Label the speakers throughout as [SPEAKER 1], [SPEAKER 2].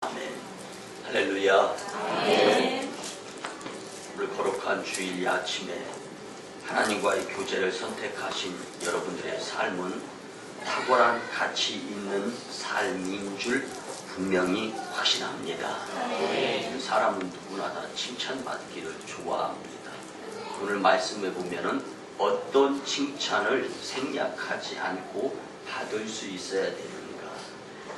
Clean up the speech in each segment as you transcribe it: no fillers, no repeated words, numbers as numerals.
[SPEAKER 1] 아멘. 할렐루야.
[SPEAKER 2] 아멘.
[SPEAKER 1] 오늘 거룩한 주일 아침에 하나님과의 교제를 선택하신 여러분들의 삶은 탁월한 가치 있는 삶인 줄 분명히 확신합니다. 사람은 누구나 다 칭찬받기를 좋아합니다. 오늘 말씀에 보면은 어떤 칭찬을 생략하지 않고 받을 수 있어야 되는가,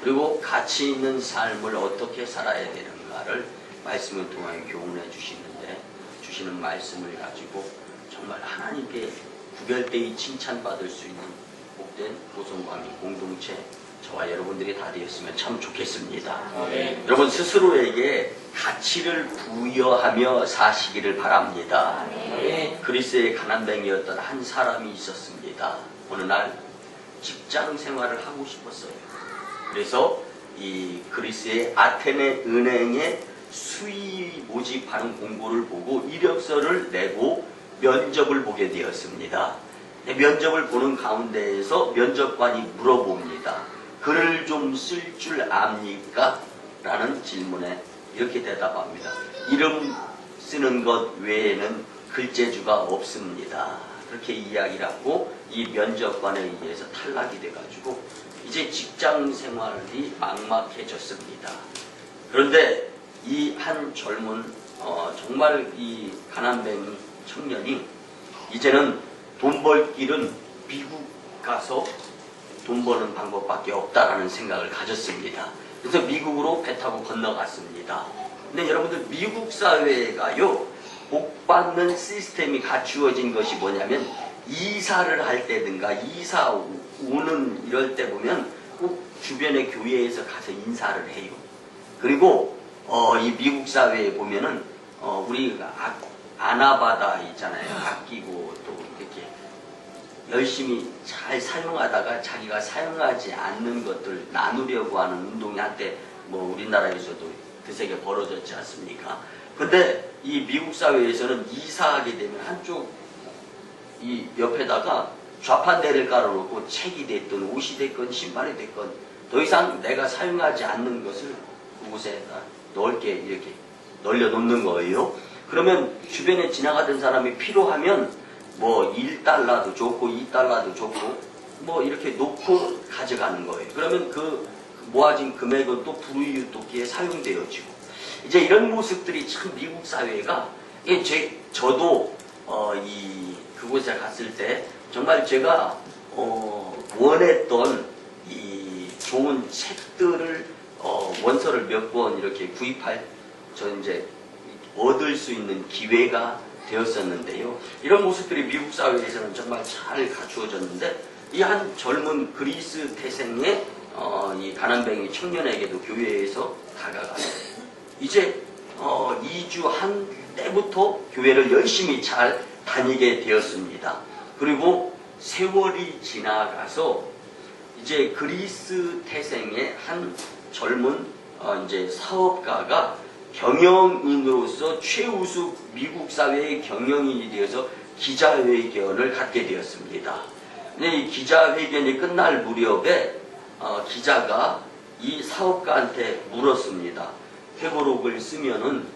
[SPEAKER 1] 그리고 가치 있는 삶을 어떻게 살아야 되는가를 말씀을 통하여 교훈해 주시는 말씀을 가지고 정말 하나님께 구별되이 칭찬받을 수 있는 복된 보성광의 공동체, 저와 여러분들이 다 되었으면 참 좋겠습니다.
[SPEAKER 2] 네.
[SPEAKER 1] 여러분 스스로에게 가치를 부여하며 사시기를 바랍니다.
[SPEAKER 2] 네.
[SPEAKER 1] 그리스의 가난뱅이였던 한 사람이 있었습니다. 어느 날 직장 생활을 하고 싶었어요. 그래서 이 그리스의 아테네 은행에 수의 모집하는 공고를 보고 이력서를 내고 면접을 보게 되었습니다. 면접을 보는 가운데에서 면접관이 물어봅니다. 글을 좀 쓸 줄 압니까? 라는 질문에 이렇게 대답합니다. 이름 쓰는 것 외에는 글재주가 없습니다. 그렇게 이야기를 하고 이 면접관에 의해서 탈락이 돼가지고 이제 직장 생활이 막막해졌습니다. 그런데 이 한 젊은 정말 이 가난뱅이 청년이 이제는 돈 벌 길은 미국 가서 돈 버는 방법밖에 없다라는 생각을 가졌습니다. 그래서 미국으로 배 타고 건너갔습니다. 근데 여러분들 미국 사회가요, 복 받는 시스템이 갖추어진 것이 뭐냐면 이사를 할 때든가 이사 오는 이럴 때 보면 꼭 주변의 교회에서 가서 인사를 해요. 그리고 이 미국 사회에 보면은 우리 아나바다 있잖아요. 아끼고 또 이렇게 열심히 잘 사용하다가 자기가 사용하지 않는 것들 나누려고 하는 운동이 한때 뭐 우리나라에서도 드세게 벌어졌지 않습니까? 근데 이 미국 사회에서는 이사하게 되면 한쪽 이 옆에다가 좌판대를 깔아놓고 책이 됐든 옷이 됐건 신발이 됐건 더 이상 내가 사용하지 않는 것을 그곳에다 넓게 이렇게 널려놓는 거예요. 그러면 주변에 지나가던 사람이 필요하면 뭐 1달러도 좋고 2달러도 좋고 뭐 이렇게 놓고 가져가는 거예요. 그러면 그 모아진 금액은 또 불우이웃돕기에 사용되어지고, 이제 이런 모습들이 참 미국 사회가, 저도 이 그곳에 갔을 때 정말 제가 원했던 이 좋은 책들을 원서를 몇 권 이렇게 구입할 이제 얻을 수 있는 기회가 되었었는데요. 이런 모습들이 미국 사회에서는 정말 잘 갖추어졌는데, 이 한 젊은 그리스 태생의 이 가난뱅이 청년에게도 교회에서 다가가서 이제 2주한 때부터 교회를 열심히 잘 다니게 되었습니다. 그리고 세월이 지나가서 이제 그리스 태생의 한 젊은 이제 사업가가 경영인으로서 최우수 미국 사회의 경영인이 되어서 기자회견을 갖게 되었습니다. 근데 이 기자회견이 끝날 무렵에 기자가 이 사업가한테 물었습니다. 회고록을 쓰면은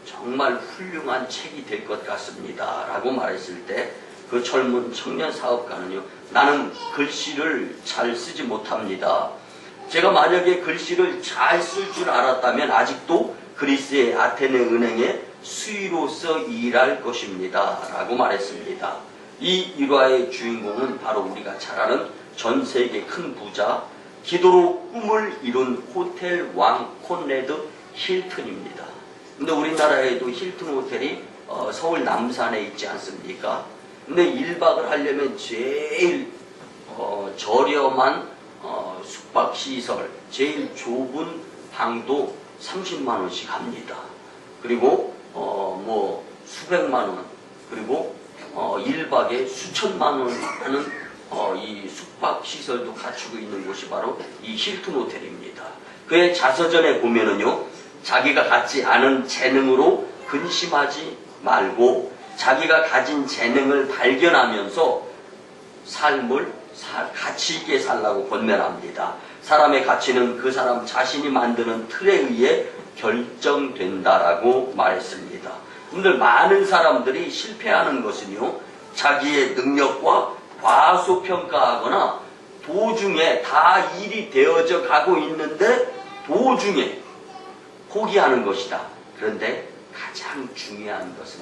[SPEAKER 1] 정말 훌륭한 책이 될 것 같습니다. 라고 말했을 때 그 젊은 청년 사업가는요, 나는 글씨를 잘 쓰지 못합니다. 제가 만약에 글씨를 잘 쓸 줄 알았다면 아직도 그리스의 아테네 은행의 수의로서 일할 것입니다. 라고 말했습니다. 이 일화의 주인공은 바로 우리가 잘 아는 전 세계 큰 부자, 기도로 꿈을 이룬 호텔 왕 콘레드 힐튼입니다. 근데 우리나라에도 힐튼 호텔이 서울 남산에 있지 않습니까? 근데 1박을 하려면 제일 저렴한 숙박시설, 제일 좁은 방도 30만 원씩 합니다. 그리고 뭐 수백만 원, 그리고 1박에 수천만 원 하는 이 숙박시설도 갖추고 있는 곳이 바로 이 힐튼 호텔입니다. 그의 자서전에 보면은요, 자기가 갖지 않은 재능으로 근심하지 말고 자기가 가진 재능을 발견하면서 삶을 가치 있게 살라고 권면합니다. 사람의 가치는 그 사람 자신이 만드는 틀에 의해 결정된다라고 말했습니다. 오늘 많은 사람들이 실패하는 것은요, 자기의 능력과 과소평가하거나 도중에 다 일이 되어져 가고 있는데 도중에 포기하는 것이다. 그런데 가장 중요한 것은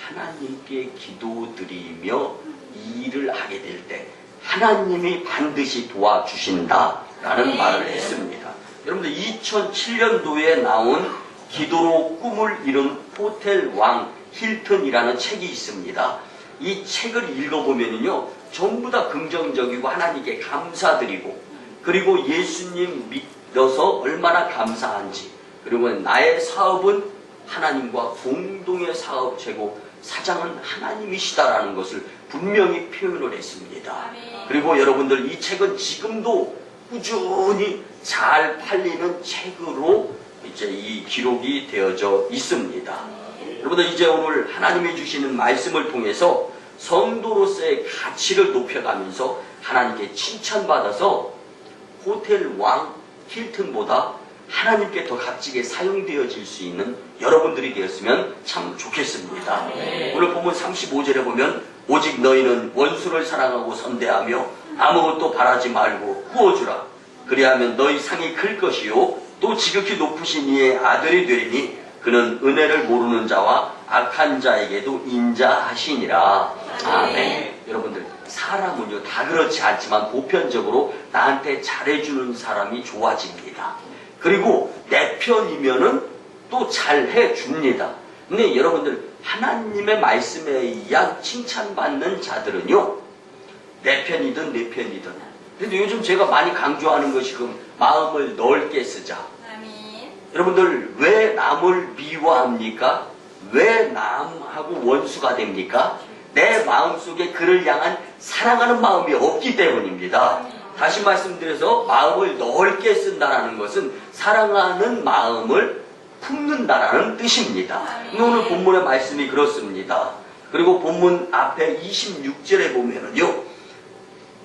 [SPEAKER 1] 하나님께 기도드리며 이 일을 하게 될 때 하나님이 반드시 도와주신다라는 말을 했습니다. 여러분들 2007년도에 나온 기도로 꿈을 이룬 호텔 왕 힐튼이라는 책이 있습니다. 이 책을 읽어보면요, 전부 다 긍정적이고 하나님께 감사드리고, 그리고 예수님 믿어서 얼마나 감사한지, 그리고 나의 사업은 하나님과 공동의 사업체고 사장은 하나님이시다라는 것을 분명히 표현을 했습니다. 그리고 여러분들, 이 책은 지금도 꾸준히 잘 팔리는 책으로 이제 이 기록이 되어져 있습니다. 여러분들, 이제 오늘 하나님이 주시는 말씀을 통해서 성도로서의 가치를 높여가면서 하나님께 칭찬받아서 호텔 왕 힐튼보다 하나님께 더 값지게 사용되어질 수 있는 여러분들이 되었으면 참 좋겠습니다. 오늘 본문 35절에 보면 오직 너희는 원수를 사랑하고 선대하며 아무것도 바라지 말고 구워주라. 그리하면 너희 상이 클 것이요 또 지극히 높으신 이의 아들이 되리니 그는 은혜를 모르는 자와 악한 자에게도 인자하시니라. 아멘. 여러분들, 사람은요 다 그렇지 않지만 보편적으로 나한테 잘해주는 사람이 좋아집니다. 그리고 내 편이면은 또 잘해줍니다. 근데 여러분들, 하나님의 말씀에 의한 칭찬받는 자들은요, 내 편이든 내 편이든. 그런데 요즘 제가 많이 강조하는 것이 마음을 넓게 쓰자.
[SPEAKER 2] 아멘.
[SPEAKER 1] 여러분들, 왜 남을 미워합니까? 왜 남하고 원수가 됩니까? 내 마음속에 그를 향한 사랑하는 마음이 없기 때문입니다. 다시 말씀드려서 마음을 넓게 쓴다는 것은 사랑하는 마음을 품는다라는 뜻입니다. 오늘 본문의 말씀이 그렇습니다. 그리고 본문 앞에 26절에 보면은요,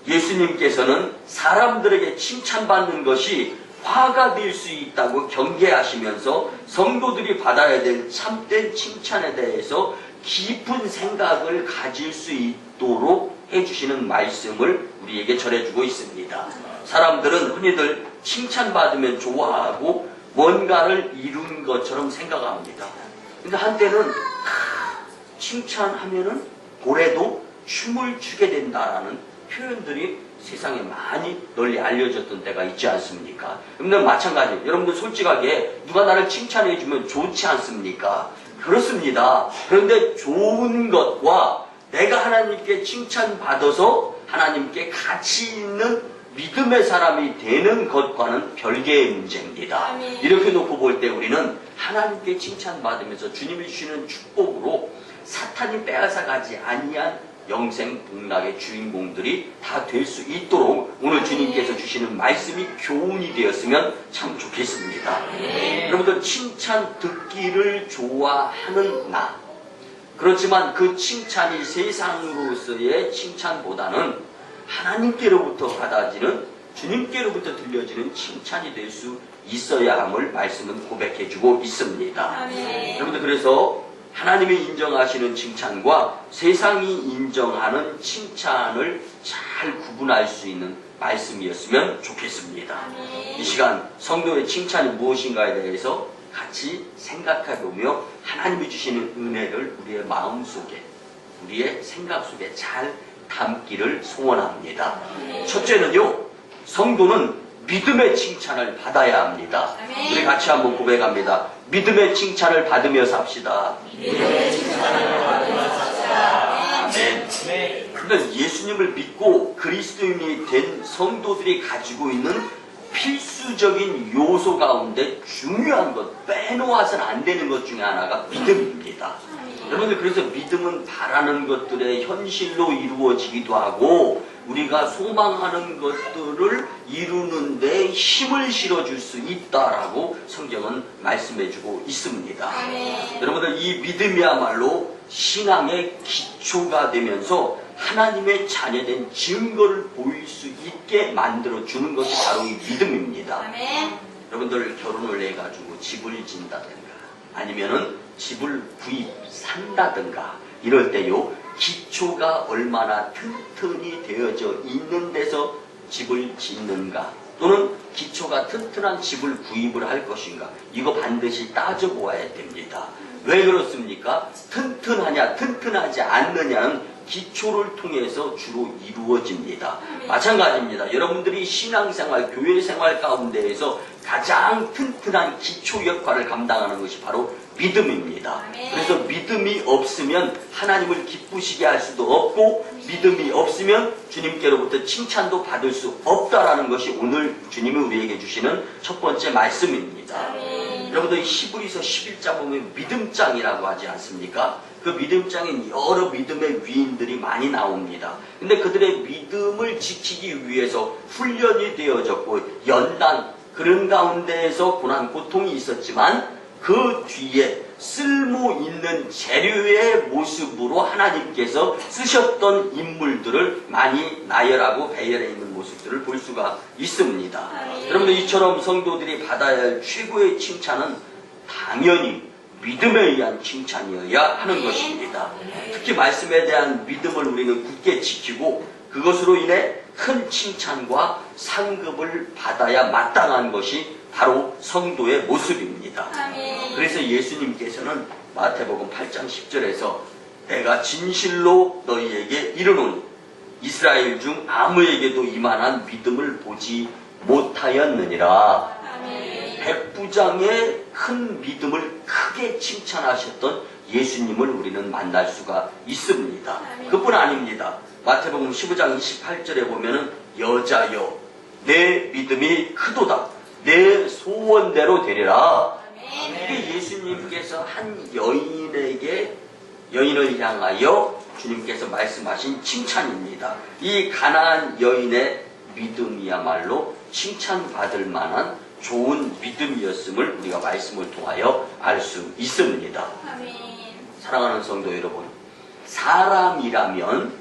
[SPEAKER 1] 예수님께서는 사람들에게 칭찬받는 것이 화가 될 수 있다고 경계하시면서 성도들이 받아야 될 참된 칭찬에 대해서 깊은 생각을 가질 수 있도록 해주시는 말씀을 우리에게 전해주고 있습니다. 사람들은 흔히들 칭찬받으면 좋아하고 뭔가를 이룬 것처럼 생각합니다. 근데 한때는 칭찬하면은 고래도 춤을 추게 된다라는 표현들이 세상에 많이 널리 알려졌던 때가 있지 않습니까? 여러분들 마찬가지예요. 여러분들 솔직하게 누가 나를 칭찬해주면 좋지 않습니까? 그렇습니다. 그런데 좋은 것과 내가 하나님께 칭찬받아서 하나님께 가치 있는 믿음의 사람이 되는 것과는 별개의 문제입니다.
[SPEAKER 2] 아멘.
[SPEAKER 1] 이렇게 놓고 볼 때 우리는 하나님께 칭찬받으면서 주님이 주시는 축복으로 사탄이 빼앗아가지 아니한 영생 복락의 주인공들이 다 될 수 있도록 오늘 주님께서 주시는 말씀이 교훈이 되었으면 참 좋겠습니다. 여러분들, 칭찬 듣기를 좋아하는 나, 그렇지만 그 칭찬이 세상으로서의 칭찬보다는 하나님께로부터 받아지는, 주님께로부터 들려지는 칭찬이 될 수 있어야 함을 말씀은 고백해주고 있습니다.
[SPEAKER 2] 아멘.
[SPEAKER 1] 여러분들, 그래서 하나님이 인정하시는 칭찬과 세상이 인정하는 칭찬을 잘 구분할 수 있는 말씀이었으면 좋겠습니다.
[SPEAKER 2] 아멘.
[SPEAKER 1] 이 시간 성도의 칭찬이 무엇인가에 대해서 같이 생각해보며 하나님이 주시는 은혜를 우리의 마음속에, 우리의 생각 속에 잘 담기를 소원합니다. 첫째는요, 성도는 믿음의 칭찬을 받아야 합니다.
[SPEAKER 2] 아멘.
[SPEAKER 1] 우리 같이 한번 고백합니다. 믿음의 칭찬을 받으며 삽시다.
[SPEAKER 2] 믿음의 칭찬을 받으며 삽시다.
[SPEAKER 1] 아멘. 그러니까 예수님을 믿고 그리스도인이 된 성도들이 가지고 있는 필수적인 요소 가운데 중요한 것, 빼놓아서는 안 되는 것 중에 하나가 믿음입니다. 여러분들, 그래서 믿음은 바라는 것들의 현실로 이루어지기도 하고 우리가 소망하는 것들을 이루는데 힘을 실어줄 수 있다라고 성경은 말씀해주고 있습니다.
[SPEAKER 2] 아멘.
[SPEAKER 1] 여러분들, 이 믿음이야말로 신앙의 기초가 되면서 하나님의 자녀된 증거를 보일 수 있게 만들어 주는 것이 바로 이 믿음입니다.
[SPEAKER 2] 아멘.
[SPEAKER 1] 여러분들 결혼을 해가지고 집을 진다든가 아니면은 집을 산다든가 이럴 때요, 기초가 얼마나 튼튼히 되어져 있는 데서 집을 짓는가, 또는 기초가 튼튼한 집을 구입을 할 것인가, 이거 반드시 따져보아야 됩니다. 왜 그렇습니까? 튼튼하냐 튼튼하지 않느냐는 기초를 통해서 주로 이루어집니다. 마찬가지입니다. 여러분들이 신앙생활, 교회생활 가운데에서 가장 튼튼한 기초 역할을 감당하는 것이 바로 믿음입니다. 그래서 믿음이 없으면 하나님을 기쁘시게 할 수도 없고, 믿음이 없으면 주님께로부터 칭찬도 받을 수 없다라는 것이 오늘 주님이 우리에게 주시는 첫 번째 말씀입니다. 여러분들 히브리서 11장 보면 믿음장이라고 하지 않습니까? 그 믿음장엔 여러 믿음의 위인들이 많이 나옵니다. 근데 그들의 믿음을 지키기 위해서 훈련이 되어졌고 연단, 그런 가운데에서 고난 고통이 있었지만 그 뒤에 쓸모 있는 재료의 모습으로 하나님께서 쓰셨던 인물들을 많이 나열하고 배열해 있는 모습들을 볼 수가 있습니다. 여러분들, 이처럼 성도들이 받아야 할 최고의 칭찬은 당연히 믿음에 의한 칭찬이어야 하는 것입니다. 특히 말씀에 대한 믿음을 우리는 굳게 지키고 그것으로 인해 큰 칭찬과 상급을 받아야 마땅한 것이 바로 성도의 모습입니다. 그래서 예수님께서는 마태복음 8장 10절에서 내가 진실로 너희에게 이르노니 이스라엘 중 아무에게도 이만한 믿음을 보지 못하였느니라. 백부장의 큰 믿음을 크게 칭찬하셨던 예수님을 우리는 만날 수가 있습니다. 그뿐 아닙니다. 마태복음 15장 28절에 보면은 여자여 내 믿음이 크도다 내 소원대로 되리라. 이게 예수님께서 한 여인을 향하여 주님께서 말씀하신 칭찬입니다. 이 가나안 여인의 믿음이야말로 칭찬받을 만한 좋은 믿음이었음을 우리가 말씀을 통하여 알 수 있습니다. 사랑하는 성도 여러분, 사람이라면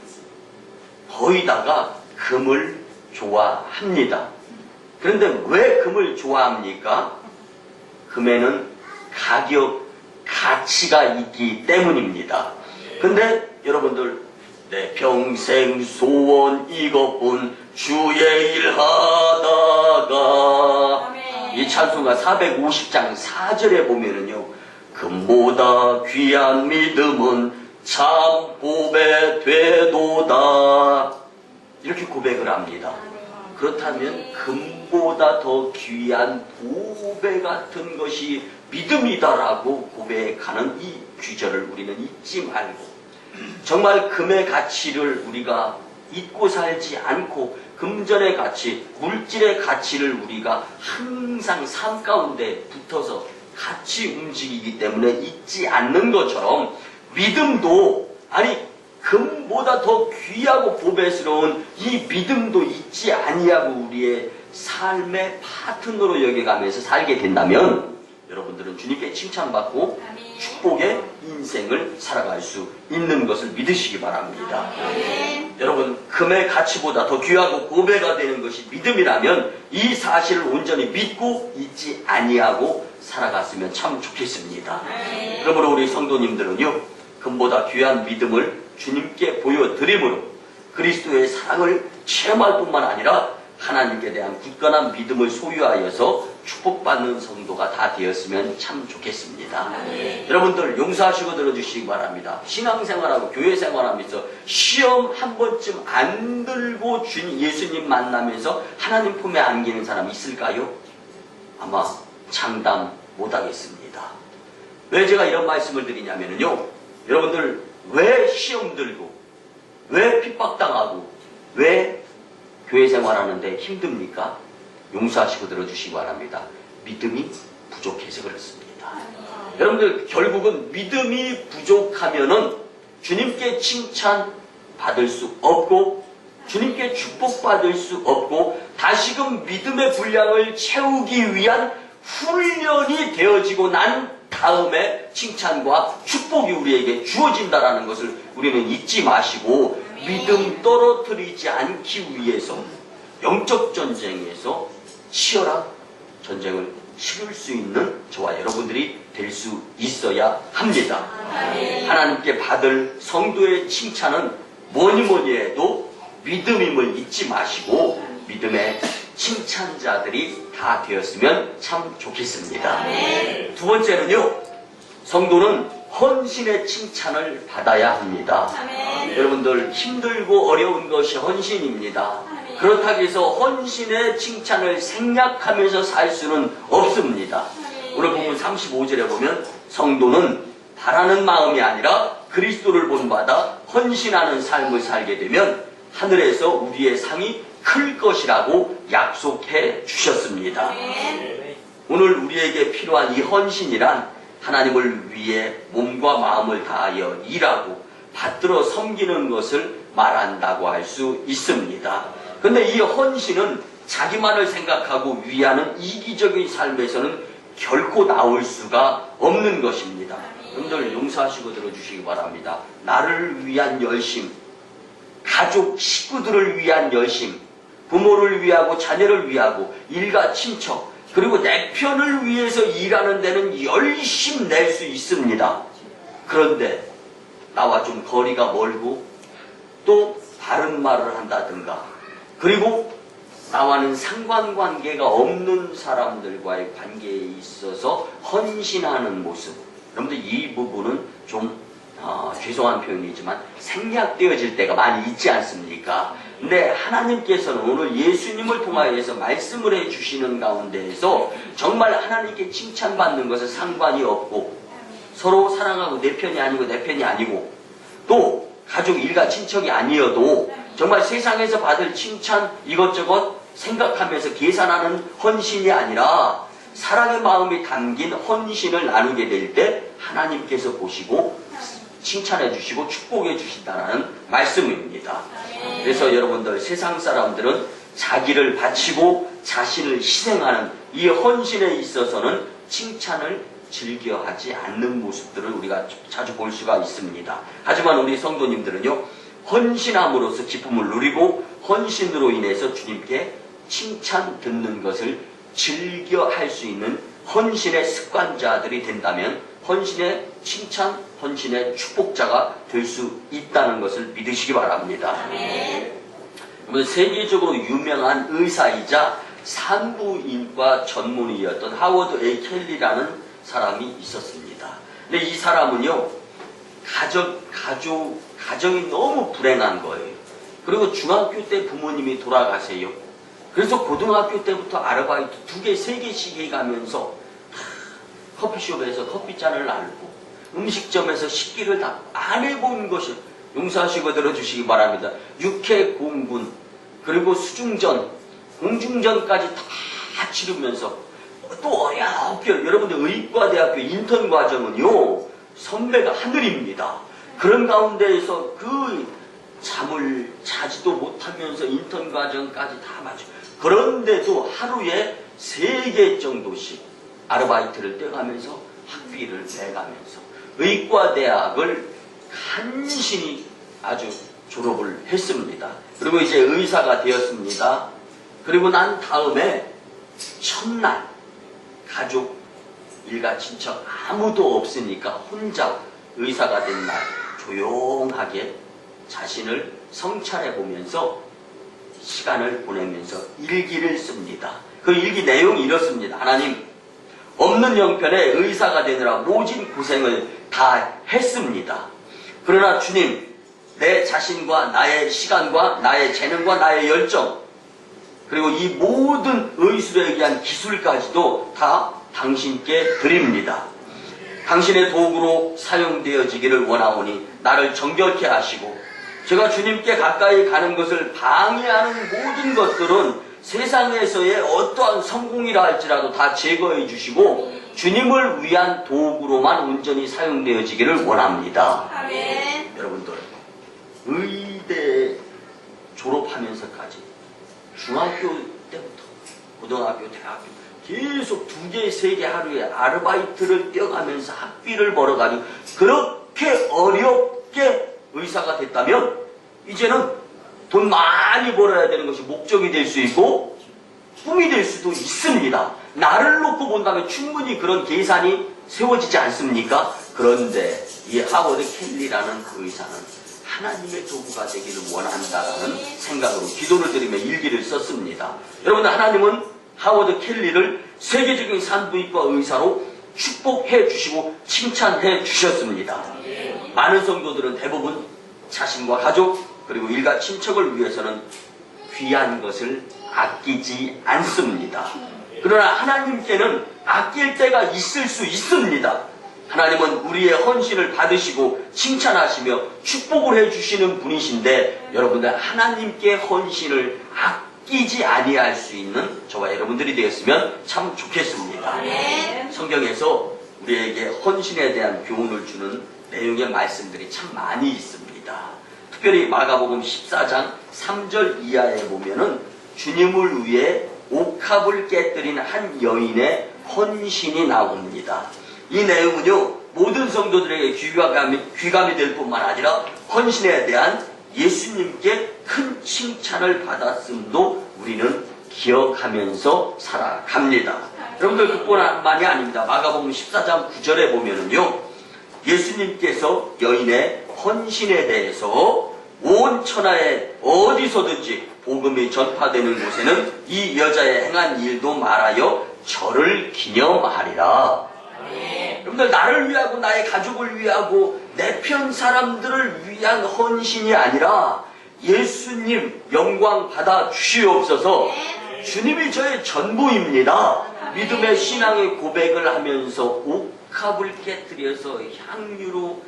[SPEAKER 1] 거의 다가 금을 좋아합니다. 그런데 왜 금을 좋아합니까? 금에는 가치가 있기 때문입니다. 근데 여러분들, 내 평생 소원 이것뿐 주의 일 하다가, 이 찬송가 450장 4절에 보면은요, 금보다 귀한 믿음은 참 보배 되도다, 이렇게 고백을 합니다. 그렇다면 금보다 더 귀한 보배 같은 것이 믿음이다라고 고백하는 이 귀절을 우리는 잊지 말고, 정말 금의 가치를 우리가 잊고 살지 않고 금전의 가치, 물질의 가치를 우리가 항상 삶 가운데 붙어서 같이 움직이기 때문에 잊지 않는 것처럼, 믿음도, 금보다 더 귀하고 보배스러운 이 믿음도 잊지 아니하고 우리의 삶의 파트너로 여겨가면서 살게 된다면 여러분들은 주님께 칭찬받고 축복의 인생을 살아갈 수 있는 것을 믿으시기 바랍니다. 여러분, 금의 가치보다 더 귀하고 보배가 되는 것이 믿음이라면 이 사실을 온전히 믿고 잊지 아니하고 살아갔으면 참 좋겠습니다. 그러므로 우리 성도님들은요, 금보다 귀한 믿음을 주님께 보여드림으로 그리스도의 사랑을 체험할 뿐만 아니라 하나님께 대한 굳건한 믿음을 소유하여서 축복받는 성도가 다 되었으면 참 좋겠습니다. 여러분들 용서하시고 들어주시기 바랍니다. 신앙생활하고 교회생활하면서 시험 한 번쯤 안 들고 예수님 만나면서 하나님 품에 안기는 사람이 있을까요? 아마 장담 못하겠습니다. 왜 제가 이런 말씀을 드리냐면요, 여러분들 왜 시험 들고, 왜 핍박당하고, 왜 교회 생활하는데 힘듭니까? 용서하시고 들어주시기 바랍니다. 믿음이 부족해서 그렇습니다. 여러분들, 결국은 믿음이 부족하면은 주님께 칭찬 받을 수 없고 주님께 축복받을 수 없고 다시금 믿음의 분량을 채우기 위한 훈련이 되어지고 난 다음에 칭찬과 축복이 우리에게 주어진다라는 것을 우리는 잊지 마시고 믿음 떨어뜨리지 않기 위해서 영적 전쟁에서 치열한 전쟁을 치를 수 있는 저와 여러분들이 될 수 있어야 합니다. 하나님께 받을 성도의 칭찬은 뭐니 해도 믿음임을 잊지 마시고 믿음의 칭찬자들이 다 되었으면 참 좋겠습니다. 두 번째는요, 성도는 헌신의 칭찬을 받아야 합니다. 여러분들 힘들고 어려운 것이 헌신입니다. 그렇다고 해서 헌신의 칭찬을 생략하면서 살 수는 없습니다. 오늘 본문 35절에 보면 성도는 바라는 마음이 아니라 그리스도를 본받아 헌신하는 삶을 살게 되면 하늘에서 우리의 상이 클 것이라고 약속해 주셨습니다. 오늘 우리에게 필요한 이 헌신이란 하나님을 위해 몸과 마음을 다하여 일하고 받들어 섬기는 것을 말한다고 할 수 있습니다. 그런데 이 헌신은 자기만을 생각하고 위하는 이기적인 삶에서는 결코 나올 수가 없는 것입니다. 여러분들 용서하시고 들어주시기 바랍니다. 나를 위한 열심, 가족, 식구들을 위한 열심, 부모를 위하고 자녀를 위하고 일가 친척, 그리고 내 편을 위해서 일하는 데는 열심 낼 수 있습니다. 그런데 나와 좀 거리가 멀고 또 바른 말을 한다든가, 그리고 나와는 상관관계가 없는 사람들과의 관계에 있어서 헌신하는 모습, 여러분들 이 부분은 좀 죄송한 표현이지만 생략되어질 때가 많이 있지 않습니까? 근데 하나님께서는 오늘 예수님을 통하여서 말씀을 해주시는 가운데에서 정말 하나님께 칭찬받는 것은 상관이 없고, 서로 사랑하고 내 편이 아니고 내 편이 아니고, 또 가족 일가 친척이 아니어도 정말 세상에서 받을 칭찬 이것저것 생각하면서 계산하는 헌신이 아니라 사랑의 마음이 담긴 헌신을 나누게 될 때 하나님께서 보시고 칭찬해 주시고 축복해 주신다는 말씀입니다. 그래서 여러분들, 세상 사람들은 자기를 바치고 자신을 희생하는 이 헌신에 있어서는 칭찬을 즐겨하지 않는 모습들을 우리가 자주 볼 수가 있습니다. 하지만 우리 성도님들은요, 헌신함으로써 기쁨을 누리고 헌신으로 인해서 주님께 칭찬 듣는 것을 즐겨 할 수 있는 헌신의 습관자들이 된다면 헌신의 칭찬, 헌신의 축복자가 될 수 있다는 것을 믿으시기 바랍니다. 세계적으로 유명한 의사이자 산부인과 전문의였던 하워드 A. 켈리라는 사람이 있었습니다. 근데 이 사람은요, 가정이 너무 불행한 거예요. 그리고 중학교 때 부모님이 돌아가세요. 그래서 고등학교 때부터 아르바이트 2개, 3개씩 해가면서 커피숍에서 커피잔을 날고 음식점에서 식기를 다 안 해본 것이, 용서하시고 들어주시기 바랍니다. 육해 공군, 그리고 수중전, 공중전까지 다 치르면서 또 어렵게, 여러분들 의과대학교 인턴 과정은요, 선배가 하늘입니다. 그런 가운데에서 그 잠을 자지도 못하면서 인턴 과정까지 다 마치고, 그런데도 하루에 3개 정도씩 아르바이트를 떼가면서 학비를 내가면서 의과대학을 간신히 아주 졸업을 했습니다. 그리고 이제 의사가 되었습니다. 그리고 난 다음에 첫날 가족, 일가, 친척 아무도 없으니까 혼자 의사가 된 날 조용하게 자신을 성찰해 보면서 시간을 보내면서 일기를 씁니다. 그 일기 내용이 이렇습니다. 하나님, 없는 형편에 의사가 되느라 모진 고생을 다 했습니다. 그러나 주님, 내 자신과 나의 시간과 나의 재능과 나의 열정, 그리고 이 모든 의술에 대한 기술까지도 다 당신께 드립니다. 당신의 도구로 사용되어지기를 원하오니 나를 정결케 하시고, 제가 주님께 가까이 가는 것을 방해하는 모든 것들은 세상에서의 어떠한 성공이라 할지라도 다 제거해 주시고 주님을 위한 도구로만 온전히 사용되어지기를 원합니다.
[SPEAKER 2] 아멘.
[SPEAKER 1] 여러분들, 의대 졸업하면서까지 중학교 때부터 고등학교, 대학교 계속 2개, 3개 하루에 아르바이트를 뛰어가면서 학비를 벌어가지고 그렇게 어렵게 의사가 됐다면 이제는 돈 많이 벌어야 되는 것이 목적이 될 수 있고 꿈이 될 수도 있습니다. 나를 놓고 본다면 충분히 그런 계산이 세워지지 않습니까? 그런데 이 하워드 켈리라는 그 의사는 하나님의 도구가 되기를 원한다라는 생각으로 기도를 드리며 일기를 썼습니다. 여러분들, 하나님은 하워드 켈리를 세계적인 산부인과 의사로 축복해 주시고 칭찬해 주셨습니다. 많은 성도들은 대부분 자신과 가족 그리고 일가 친척을 위해서는 귀한 것을 아끼지 않습니다. 그러나 하나님께는 아낄 때가 있을 수 있습니다. 하나님은 우리의 헌신을 받으시고 칭찬하시며 축복을 해주시는 분이신데, 여러분들 하나님께 헌신을 아끼지 아니할 수 있는 저와 여러분들이 되었으면 참 좋겠습니다. 성경에서 우리에게 헌신에 대한 교훈을 주는 내용의 말씀들이 참 많이 있습니다. 특별히 마가복음 14장 3절 이하에 보면은 주님을 위해 옥합을 깨뜨린 한 여인의 헌신이 나옵니다. 이 내용은요, 모든 성도들에게 귀감이 될 뿐만 아니라 헌신에 대한 예수님께 큰 칭찬을 받았음도 우리는 기억하면서 살아갑니다. 여러분들, 그뿐만이 아닙니다. 마가복음 14장 9절에 보면은요, 예수님께서 여인의 헌신에 대해서 온 천하에 어디서든지 복음이 전파되는 곳에는 이 여자의 행한 일도 말하여 저를 기념하리라. 여러분들, 나를 위하고 나의 가족을 위하고 내 편 사람들을 위한 헌신이 아니라 예수님 영광 받아 주시옵소서. 주님이 저의 전부입니다. 믿음의 신앙의 고백을 하면서 옥합을 깨뜨려서 향유로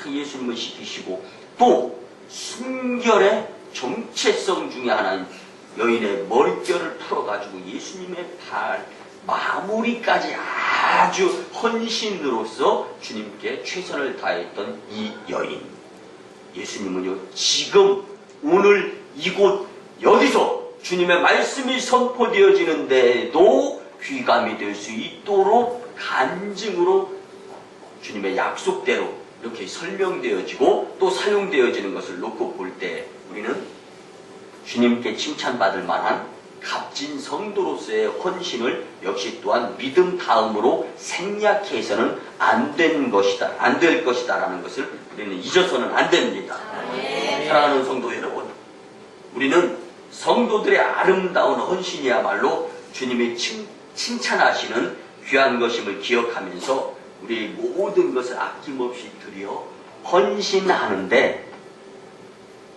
[SPEAKER 1] 예수님을 시키시고, 또 순결의 정체성 중에 하나인 여인의 머릿결을 풀어가지고 예수님의 발 마무리까지 아주 헌신으로서 주님께 최선을 다했던 이 여인, 예수님은요, 지금 오늘 이곳 여기서 주님의 말씀이 선포되어지는 데에도 귀감이 될 수 있도록 간증으로 주님의 약속대로 이렇게 설명되어지고 또 사용되어지는 것을 놓고 볼 때 우리는 주님께 칭찬받을 만한 값진 성도로서의 헌신을 역시 또한 믿음 다음으로 생략해서는 안 될 것이다라는 것을 우리는 잊어서는 안 됩니다. 사랑하는 성도 여러분, 우리는 성도들의 아름다운 헌신이야말로 주님이 칭찬하시는 귀한 것임을 기억하면서 우리 모든 것을 아낌없이 드려 헌신하는데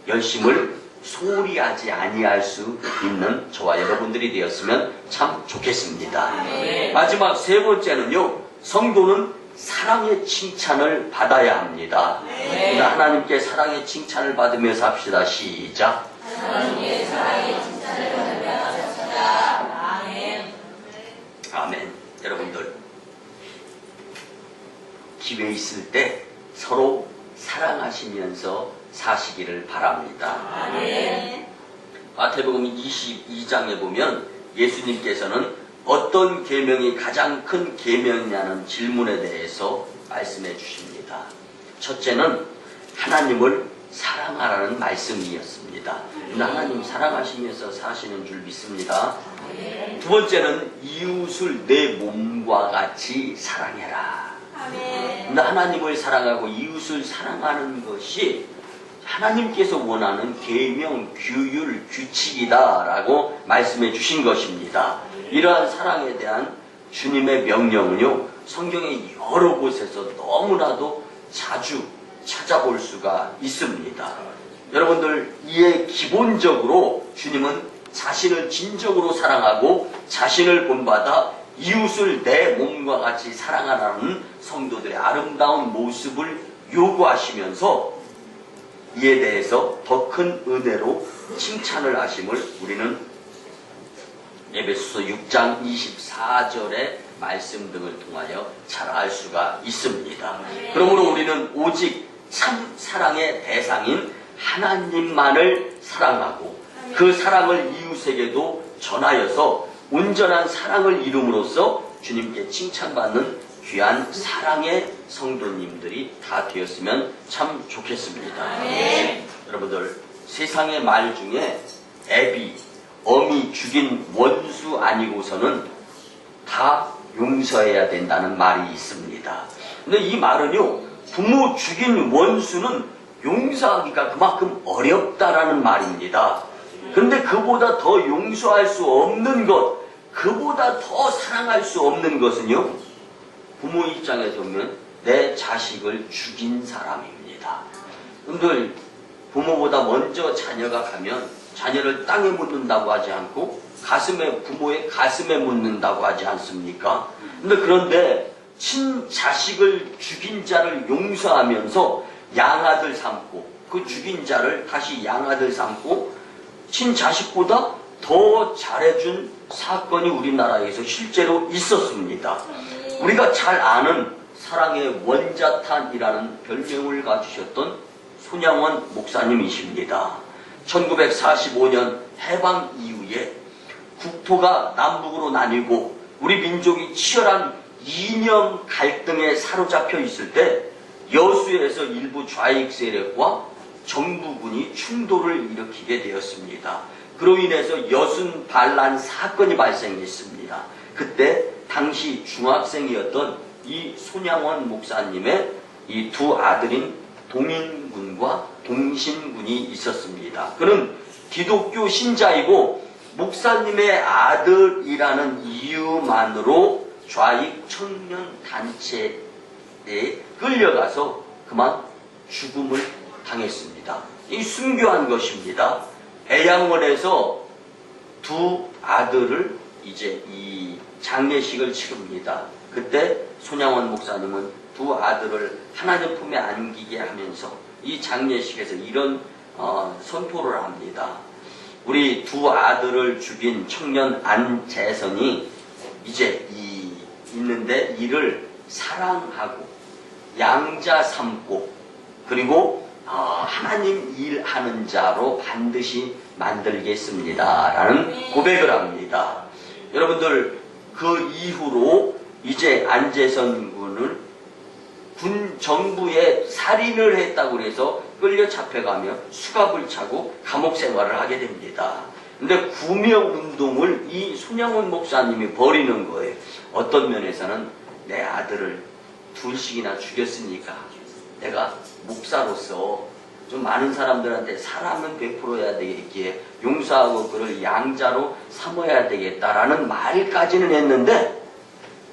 [SPEAKER 1] 열심을 소홀히하지 아니할 수 있는 저와 여러분들이 되었으면 참 좋겠습니다. 마지막 세 번째는요, 성도는 사랑의 칭찬을 받아야 합니다. 하나님께 사랑의 칭찬을 받으면서 합시다. 시작.
[SPEAKER 2] 하나님께 사랑의 칭찬을 받으면서 합시다. 아멘.
[SPEAKER 1] 아멘. 여러분들, 기회 있을 때 서로 사랑하시면서 사시기를 바랍니다.
[SPEAKER 2] 아멘.
[SPEAKER 1] 마태복음 22장에 보면 예수님께서는 어떤 계명이 가장 큰 계명이냐는 질문에 대해서 말씀해 주십니다. 첫째는 하나님을 사랑하라는 말씀이었습니다. 하나님 사랑하시면서 사시는 줄 믿습니다. 두 번째는 이웃을 내 몸과 같이 사랑해라. 하나님을 사랑하고 이웃을 사랑하는 것이 하나님께서 원하는 계명, 규율, 규칙이다라고 말씀해 주신 것입니다. 이러한 사랑에 대한 주님의 명령은요, 성경의 여러 곳에서 너무나도 자주 찾아볼 수가 있습니다. 여러분들, 이에 기본적으로 주님은 자신을 진정으로 사랑하고 자신을 본받아 이웃을 내 몸과 같이 사랑하라는 성도들의 아름다운 모습을 요구하시면서 이에 대해서 더 큰 은혜로 칭찬을 하심을 우리는 에베소서 6장 24절의 말씀 등을 통하여 잘 알 수가 있습니다. 그러므로 우리는 오직 참 사랑의 대상인 하나님만을 사랑하고 그 사랑을 이웃에게도 전하여서 온전한 사랑을 이룸으로써 주님께 칭찬받는 귀한 사랑의 성도님들이 다 되었으면 참 좋겠습니다. 여러분들, 세상의 말 중에 애비, 어미 죽인 원수 아니고서는 다 용서해야 된다는 말이 있습니다. 근데 이 말은요, 부모 죽인 원수는 용서하기가 그만큼 어렵다라는 말입니다. 근데 그보다 더 용서할 수 없는 것, 그보다 더 사랑할 수 없는 것은요, 부모 입장에서 보면 내 자식을 죽인 사람입니다. 여러분들, 부모보다 먼저 자녀가 가면 자녀를 땅에 묻는다고 하지 않고 부모의 가슴에 묻는다고 하지 않습니까? 그런데 친자식을 죽인 자를 용서하면서 양아들 삼고, 그 죽인 자를 다시 양아들 삼고 친자식보다 더 잘해준 사건이 우리나라에서 실제로 있었습니다. 우리가 잘 아는 사랑의 원자탄이라는 별명을 가지셨던 손양원 목사님이십니다. 1945년 해방 이후에 국토가 남북으로 나뉘고 우리 민족이 치열한 이념 갈등에 사로잡혀 있을 때 여수에서 일부 좌익 세력과 정부군이 충돌을 일으키게 되었습니다. 그로 인해서 여순 반란 사건이 발생했습니다. 그때 당시 중학생이었던 이 손양원 목사님의 이 두 아들인 동인군과 동신군이 있었습니다. 그는 기독교 신자이고 목사님의 아들이라는 이유만으로 좌익 청년 단체에 끌려가서 그만 죽음을 당했습니다. 이 순교한 것입니다. 애양원에서 두 아들을 이제 이 장례식을 치릅니다. 그때 손양원 목사님은 두 아들을 하나님 품에 안기게 하면서 이 장례식에서 이런 선포를 합니다. 우리 두 아들을 죽인 청년 안재선이 이제 있는데 이를 사랑하고 양자 삼고 그리고 하나님 일하는 자로 반드시 만들겠습니다 라는 고백을 합니다. 여러분들, 그 이후로 이제 안재선 군을 군 정부에 살인을 했다고 해서 끌려 잡혀가며 수갑을 차고 감옥 생활을 하게 됩니다. 근데 구명운동을 이 손양원 목사님이 벌이는 거예요. 어떤 면에서는 내 아들을 둘씩이나 죽였으니까 내가 목사로서 좀 많은 사람들한테 사랑은 베풀어야 되겠기에 용서하고 그를 양자로 삼아야 되겠다라는 말까지는 했는데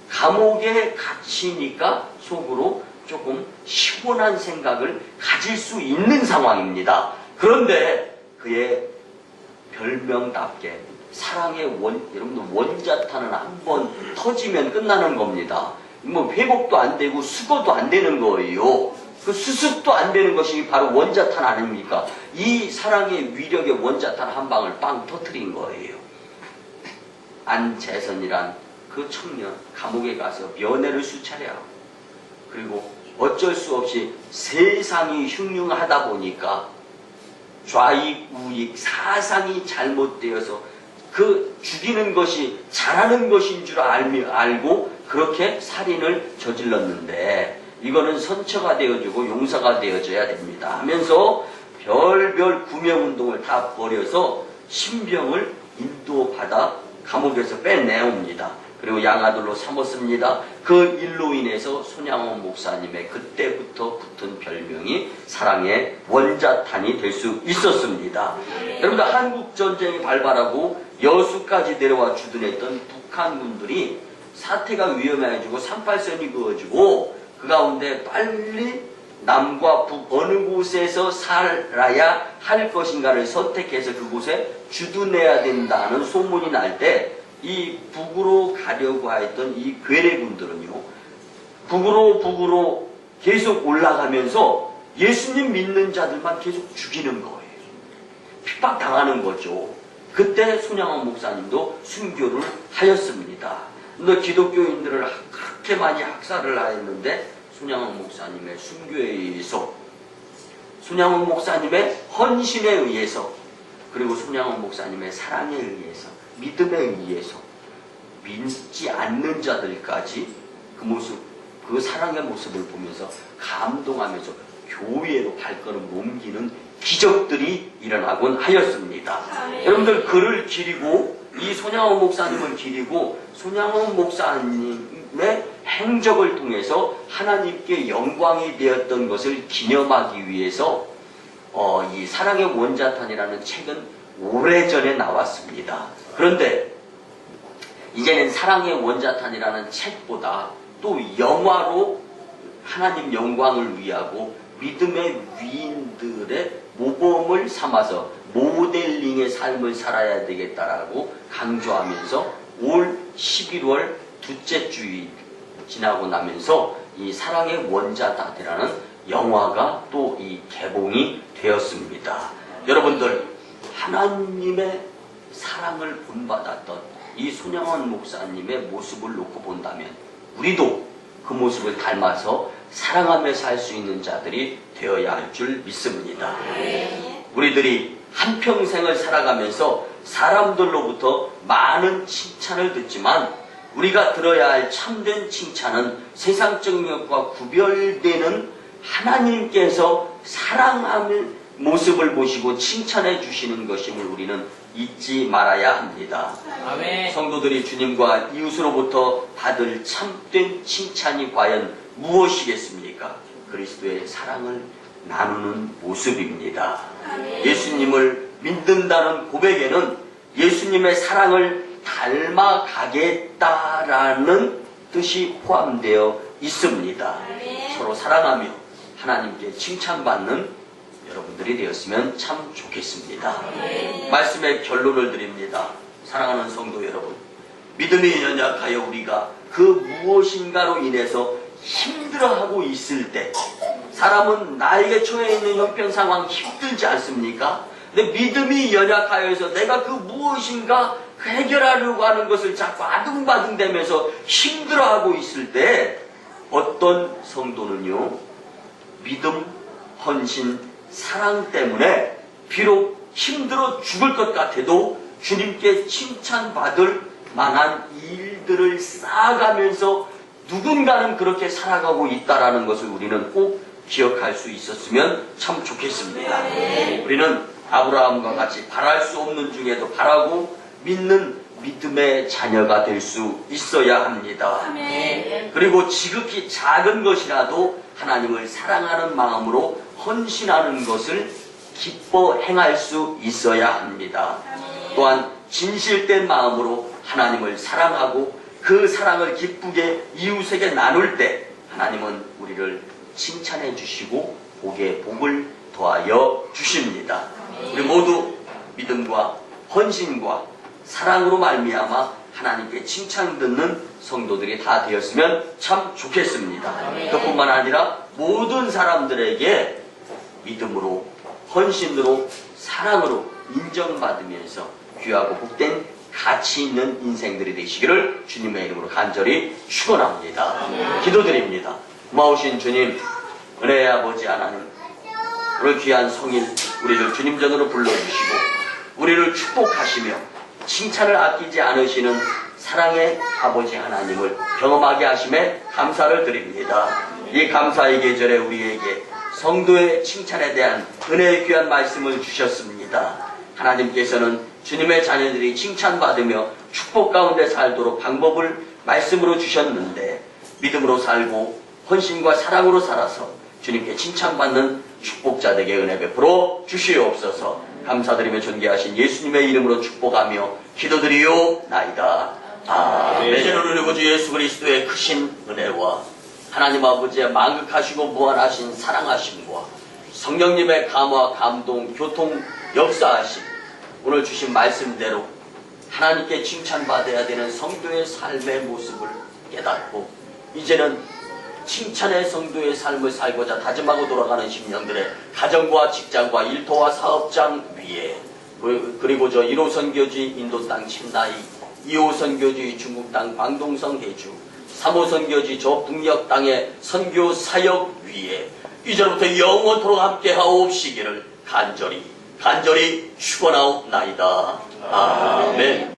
[SPEAKER 1] 감옥에 갇히니까 속으로 조금 시원한 생각을 가질 수 있는 상황입니다. 그런데 그의 별명답게 사랑의 여러분들 원자탄은 한번 터지면 끝나는 겁니다. 뭐 회복도 안 되고 수거도 안 되는 거예요. 그 수습도 안 되는 것이 바로 원자탄 아닙니까? 이 사랑의 위력의 원자탄 한 방을 빵 터뜨린 거예요. 안재선이란 그 청년 감옥에 가서 면회를 수차례 하고 그리고 어쩔 수 없이 세상이 흉흉하다 보니까 좌익 우익 사상이 잘못되어서 그 죽이는 것이 잘하는 것인 줄 알고 그렇게 살인을 저질렀는데 이거는 선처가 되어주고 용서가 되어져야 됩니다 하면서 별별 구명운동을 다 벌여서 신병을 인도받아 감옥에서 빼내옵니다. 그리고 양아들로 삼았습니다. 그 일로 인해서 손양원 목사님의 그때부터 붙은 별명이 사랑의 원자탄이 될 수 있었습니다. 여러분들, 한국전쟁이 발발하고 여수까지 내려와 주둔했던 북한군들이 사태가 위험해지고 38선이 그어지고 그 가운데 빨리 남과 북 어느 곳에서 살아야 할 것인가를 선택해서 그곳에 주둔해야 된다는 소문이 날 때 이 북으로 가려고 했던 이 괴뢰군들은요, 북으로 계속 올라가면서 예수님 믿는 자들만 계속 죽이는 거예요. 핍박당하는 거죠. 그때 손양원 목사님도 순교를 하였습니다. 근데 기독교인들을 그렇게 많이 학살을 하였는데 손양원 목사님의 순교에 의해서, 손양원 목사님의 헌신에 의해서, 그리고 손양원 목사님의 사랑에 의해서, 믿음에 의해서 믿지 않는 자들까지 그 모습, 그 사랑의 모습을 보면서 감동하면서 교회로 발걸음 옮기는 기적들이 일어나곤 하였습니다. 여러분들 그를 기리고 이 손양원 목사님을 기리고 손양원 목사님의 행적을 통해서 하나님께 영광이 되었던 것을 기념하기 위해서 이 사랑의 원자탄이라는 책은 오래전에 나왔습니다. 그런데 이제는 사랑의 원자탄이라는 책보다 또 영화로 하나님 영광을 위하고 믿음의 위인들의 모범을 삼아서 모델링의 삶을 살아야 되겠다라고 강조하면서 올 11월 둘째 주일 지나고 나면서 이 사랑의 원자탄이라는 영화가 또 이 개봉이 되었습니다. 여러분들 하나님의 사랑을 본받았던 이 손양원 목사님의 모습을 놓고 본다면 우리도 그 모습을 닮아서 사랑하며 살 수 있는 자들이 되어야 할 줄 믿습니다. 우리들이 한평생을 살아가면서 사람들로부터 많은 칭찬을 듣지만 우리가 들어야 할 참된 칭찬은 세상적인 것과 구별되는 하나님께서 사랑하는 모습을 보시고 칭찬해 주시는 것임을 우리는 잊지 말아야 합니다.
[SPEAKER 2] 아멘.
[SPEAKER 1] 성도들이 주님과 이웃으로부터 받을 참된 칭찬이 과연 무엇이겠습니까? 그리스도의 사랑을 나누는 모습입니다. 예수님을 믿는다는 고백에는 예수님의 사랑을 닮아가겠다라는 뜻이 포함되어 있습니다. 서로 사랑하며 하나님께 칭찬받는 여러분들이 되었으면 참 좋겠습니다. 말씀의 결론을 드립니다. 사랑하는 성도 여러분, 믿음이 연약하여 우리가 그 무엇인가로 인해서 힘들어하고 있을 때, 사람은 나에게 처해 있는 형편 상황 힘들지 않습니까? 근데 믿음이 연약하여서 내가 그 무엇인가 해결하려고 하는 것을 자꾸 아둥바둥대면서 힘들어하고 있을 때 어떤 성도는요, 믿음, 헌신, 사랑 때문에 비록 힘들어 죽을 것 같아도 주님께 칭찬받을 만한 일들을 쌓아가면서 누군가는 그렇게 살아가고 있다라는 것을 우리는 꼭 기억할 수 있었으면 참 좋겠습니다. 우리는 아브라함과 같이 바랄 수 없는 중에도 바라고 믿는 믿음의 자녀가 될 수 있어야 합니다. 그리고 지극히 작은 것이라도 하나님을 사랑하는 마음으로 헌신하는 것을 기뻐 행할 수 있어야 합니다. 또한 진실된 마음으로 하나님을 사랑하고 그 사랑을 기쁘게 이웃에게 나눌 때 하나님은 우리를 칭찬해 주시고 복에 복을 더하여 주십니다. 우리 모두 믿음과 헌신과 사랑으로 말미암아 하나님께 칭찬 듣는 성도들이 다 되었으면 참 좋겠습니다. 그뿐만 아니라 모든 사람들에게 믿음으로, 헌신으로, 사랑으로 인정받으면서 귀하고 복된 가치 있는 인생들이 되시기를 주님의 이름으로 간절히 축원합니다. 기도드립니다. 고마우신 주님, 은혜의 아버지 하나님, 오늘 귀한 성일 우리를 주님 전으로 불러주시고 우리를 축복하시며 칭찬을 아끼지 않으시는 사랑의 아버지 하나님을 경험하게 하심에 감사를 드립니다. 이 감사의 계절에 우리에게 성도의 칭찬에 대한 은혜의 귀한 말씀을 주셨습니다. 하나님께서는 주님의 자녀들이 칭찬받으며 축복 가운데 살도록 방법을 말씀으로 주셨는데 믿음으로 살고 헌신과 사랑으로 살아서 주님께 칭찬받는 축복자들에게 은혜 베풀어 주시옵소서. 감사드리며 존귀하신 예수님의 이름으로 축복하며 기도드리오나이다. 아멘. 이제는 우리 구주 예수 그리스도의 크신 은혜와 하나님 아버지의 만극하시고 무한하신 사랑하심과 성령님의 감화, 감동, 교통, 역사하심, 오늘 주신 말씀대로 하나님께 칭찬받아야 되는 성도의 삶의 모습을 깨닫고 이제는 칭찬의 성도의 삶을 살고자 다짐하고 돌아가는 심령들의 가정과 직장과 일터와 사업장 위에, 그리고 저 1호 선교지 인도 땅 쳔나이, 2호 선교지 중국 땅 광동성 해주, 3호 선교지 저 북녘 땅의 선교 사역 위에 이제부터 영원토록 함께 하옵시기를 간절히 축원하옵나이다. 아멘.